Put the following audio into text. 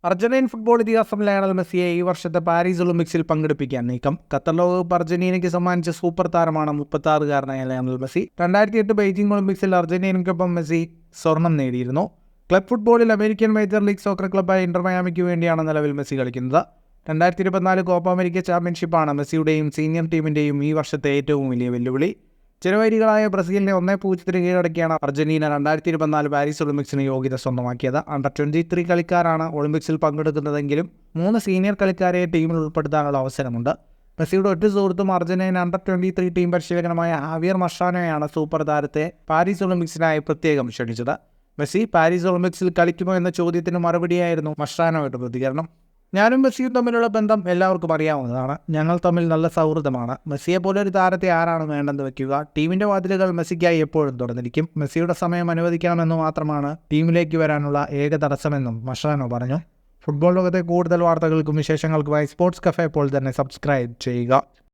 Argentine football ഇതിഹാസം Lionel മെസ്സിയെ ഈ വർഷത്തെ പാരീസ് ഒളിമ്പിക്സിൽ പങ്കെടുപ്പിക്കാൻ നീക്കം. ഖത്തർ ലോകകപ്പ് അർജന്റീനയ്ക്ക് സമ്മാനിച്ച സൂപ്പർ താരമാണ് 36-കാരനായ ലയണൽ മെസ്സി. 2008 ബെയ്ജിംഗ് ഒളിമ്പിക്സിൽ അർജന്റീനയ്ക്കൊപ്പം മെസ്സി സ്വർണം നേടിയിരുന്നു. ക്ലബ് ഫുട്ബോളിൽ അമേരിക്കൻ മേജർ ലീഗ് സോക്കർ ക്ലബ്ബായ ഇന്റർ മയാമിക്ക് വേണ്ടിയാണ് നിലവിൽ മെസ്സി കളിക്കുന്നത്. 2024 കോപ്പ അമേരിക്ക ചാമ്പ്യൻഷിപ്പാണ് മെസ്സിയുടെയും സീനിയർ ടീമിൻ്റെയും ഈ വർഷത്തെ ഏറ്റവും വലിയ വെല്ലുവിളി. ചിരവൈരികളായ ബ്രസീലിനെ 1-0 കീഴടക്കിയാണ് അർജന്റീന 2024 പാരീസ് ഒളിമ്പിക്സിന് യോഗ്യത സ്വന്തമാക്കിയത്. അണ്ടർ 23 കളിക്കാരാണ് ഒളിമ്പിക്സിൽ പങ്കെടുക്കുന്നതെങ്കിലും 3 സീനിയർ കളിക്കാരെ ടീമിൽ ഉൾപ്പെടുത്താനുള്ള അവസരമുണ്ട്. മെസ്സിയുടെ ഒറ്റ സുഹൃത്തും അർജന്റീന അണ്ടർ 23 ടീം പരിശീലകനുമായ ഹാവിയർ മസ്ട്രാനോയാണ് സൂപ്പർ താരത്തെ പാരീസ് ഒളിമ്പിക്സിനായി പ്രത്യേകം ക്ഷണിച്ചത്. മെസ്സി പാരീസ് ഒളിമ്പിക്സിൽ കളിക്കുമോ എന്ന ചോദ്യത്തിന് മറുപടിയായിരുന്നു മസ്ട്രാനോയുടെ പ്രതികരണം. ഞാനും മെസ്സിയും തമ്മിലുള്ള ബന്ധം എല്ലാവർക്കും അറിയാവുന്നതാണ്. ഞങ്ങൾ തമ്മിൽ നല്ല സൗഹൃദമാണ്. മെസ്സിയെ പോലെ ഒരു താരത്തെ ആരാണ് വേണ്ടെന്ന് വെക്കുക? ടീമിൻ്റെ വാതിലുകൾ മെസ്സിക്കായി എപ്പോഴും തുറന്നിരിക്കും. മെസ്സിയുടെ സമയം അനുവദിക്കണമെന്ന് മാത്രമാണ് ടീമിലേക്ക് വരാനുള്ള ഏക തടസ്സമെന്നും മസ്ട്രാനോ പറഞ്ഞു. ഫുട്ബോൾ ലോകത്തെ കൂടുതൽ വാർത്തകൾക്കും വിശേഷങ്ങൾക്കുമായി സ്പോർട്സ് കഫേ ഇപ്പോൾ തന്നെ സബ്സ്ക്രൈബ് ചെയ്യുക.